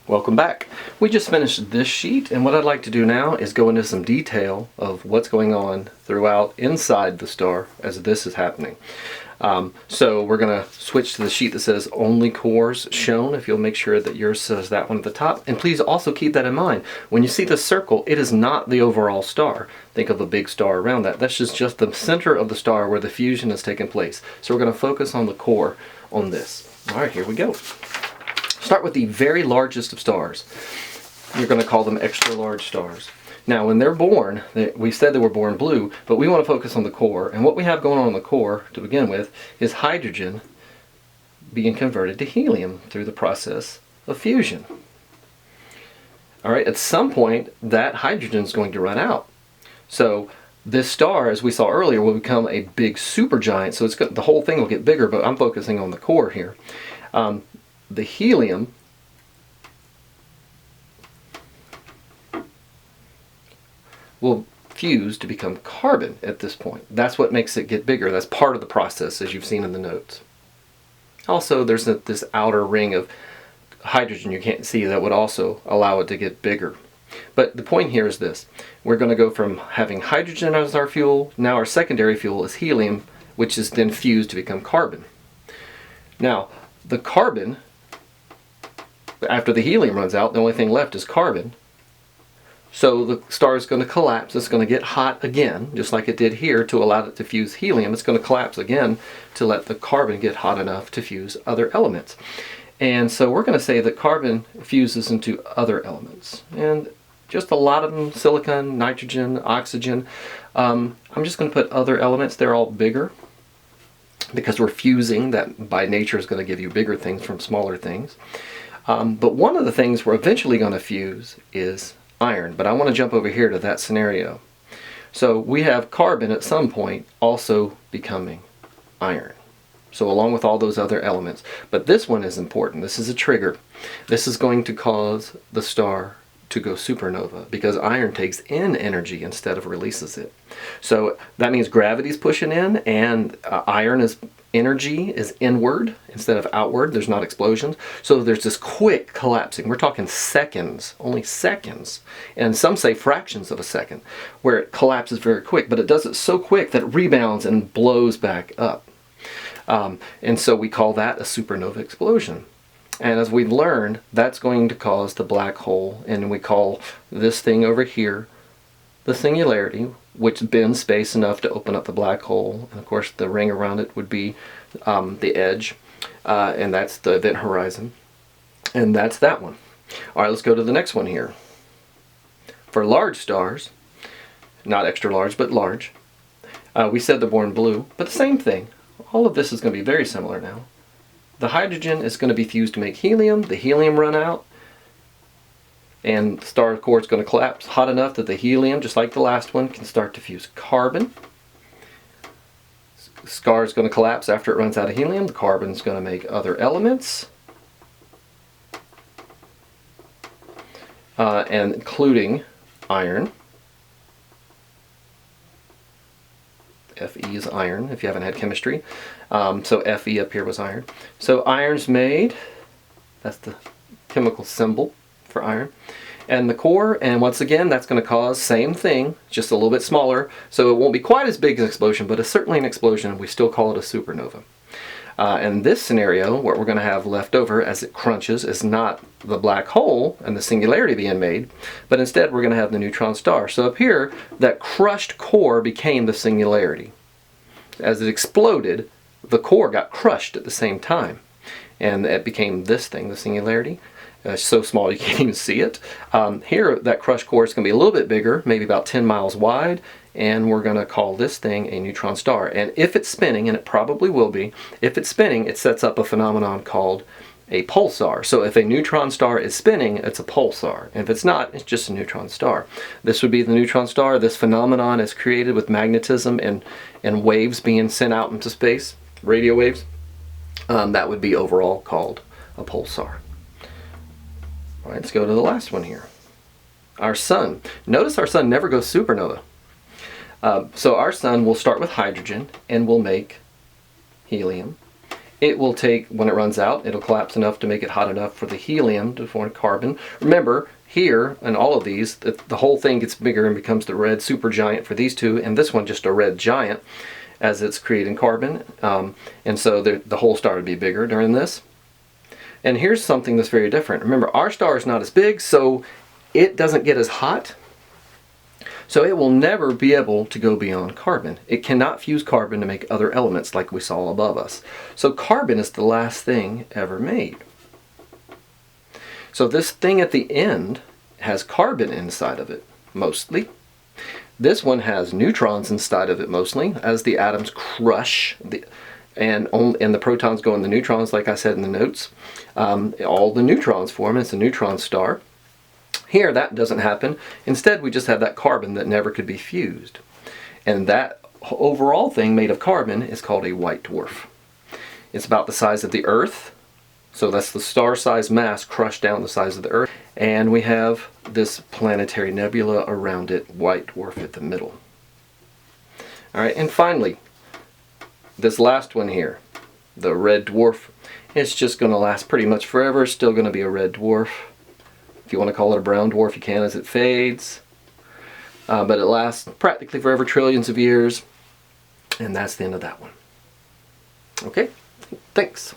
Welcome back. We just finished this sheet, and what I'd like to do now is go into some detail of what's going on throughout inside the star as this is happening. So we're going to switch to the sheet that says only cores shown, if you'll make sure that yours says that one at the top. And please also keep that in mind. When you see the circle, it is not the overall star. Think of a big star around that. That's just the center of the star where the fusion has taken place. So we're going to focus on the core on this. All right, here we go. Start with the very largest of stars. You're going to call them extra large stars. Now, when they're born, we said they were born blue, but we want to focus on the core. And what we have going on in the core, to begin with, is hydrogen being converted to helium through the process of fusion. All right, at some point, that hydrogen is going to run out. So this star, as we saw earlier, will become a big supergiant. So the whole thing will get bigger, but I'm focusing on the core here. The helium will fuse to become carbon at this point. That's what makes it get bigger. That's part of the process, as you've seen in the notes. Also, there's this outer ring of hydrogen you can't see that would also allow it to get bigger. But the point here is this. We're going to go from having hydrogen as our fuel. Now our secondary fuel is helium, which is then fused to become carbon. Now, the carbon, after the helium runs out, the only thing left is carbon. So the star is going to collapse. It's going to get hot again, just like it did here to allow it to fuse helium. It's going to collapse again to let the carbon get hot enough to fuse other elements. And so we're going to say that carbon fuses into other elements. And just a lot of them, silicon, nitrogen, oxygen. I'm just going to put other elements. They're all bigger because we're fusing. That by nature is going to give you bigger things from smaller things. But one of the things we're eventually going to fuse is iron, but I want to jump over here to that scenario. So we have carbon at some point also becoming iron. So along with all those other elements. But this one is important. This is a trigger. This is going to cause the star to go supernova because iron takes in energy instead of releases it. So that means gravity's pushing in and iron is energy is inward instead of outward. There's not explosions. So there's this quick collapsing. We're talking seconds, only seconds. And some say fractions of a second, where it collapses very quick. But it does it so quick that it rebounds and blows back up. And so we call that a supernova explosion. And as we've learned, that's going to cause the black hole. And we call this thing over here the singularity, which bends space enough to open up the black hole. And of course the ring around it would be the edge, and that's the event horizon. And that's that one. All right, let's go to the next one here. For large stars, not extra large, but large, we said they're born blue, but the same thing. All of this is going to be very similar now. The hydrogen is going to be fused to make helium. The helium run out. And the star core is going to collapse hot enough that the helium, just like the last one, can start to fuse carbon. Star is going to collapse after it runs out of helium. The carbon is going to make other elements, and including iron. Fe is iron, if you haven't had chemistry. So Fe up here was iron. So iron's made. That's the chemical symbol for iron. And the core, and once again, that's going to cause same thing, just a little bit smaller. So it won't be quite as big as an explosion, but it's certainly an explosion. We still call it a supernova. And this scenario, what we're going to have left over as it crunches is not the black hole and the singularity being made, but instead we're going to have the neutron star. So up here, that crushed core became the singularity. As it exploded, the core got crushed at the same time. And it became this thing, the singularity. So small you can't even see it. Here, that crushed core is going to be a little bit bigger, maybe about 10 miles wide, and we're going to call this thing a neutron star. And if it's spinning, and it probably will be, if it's spinning, it sets up a phenomenon called a pulsar. So if a neutron star is spinning, it's a pulsar. And if it's not, it's just a neutron star. This would be the neutron star. This phenomenon is created with magnetism and waves being sent out into space, radio waves. That would be overall called a pulsar. All right, let's go to the last one here. Our sun. Notice our sun never goes supernova. So our sun will start with hydrogen and will make helium. It will take, when it runs out, it'll collapse enough to make it hot enough for the helium to form carbon. Remember, here, in all of these, the whole thing gets bigger and becomes the red supergiant for these two, and this one just a red giant as it's creating carbon. And so the whole star would be bigger during this. And here's something that's very different. Remember, our star is not as big, so it doesn't get as hot. So it will never be able to go beyond carbon. It cannot fuse carbon to make other elements like we saw above us. So carbon is the last thing ever made. So this thing at the end has carbon inside of it, mostly. This one has neutrons inside of it, mostly, as the atoms crush, and the protons go in the neutrons, like I said in the notes. All the neutrons form. It's a neutron star. Here, that doesn't happen. Instead, we just have that carbon that never could be fused. And that overall thing made of carbon is called a white dwarf. It's about the size of the Earth. So that's the star-sized mass crushed down the size of the Earth. And we have this planetary nebula around it, white dwarf at the middle. All right, and finally, this last one here, the red dwarf, it's just going to last pretty much forever. It's still going to be a red dwarf. If you want to call it a brown dwarf, you can as it fades. But it lasts practically forever, trillions of years. And that's the end of that one. Okay, thanks.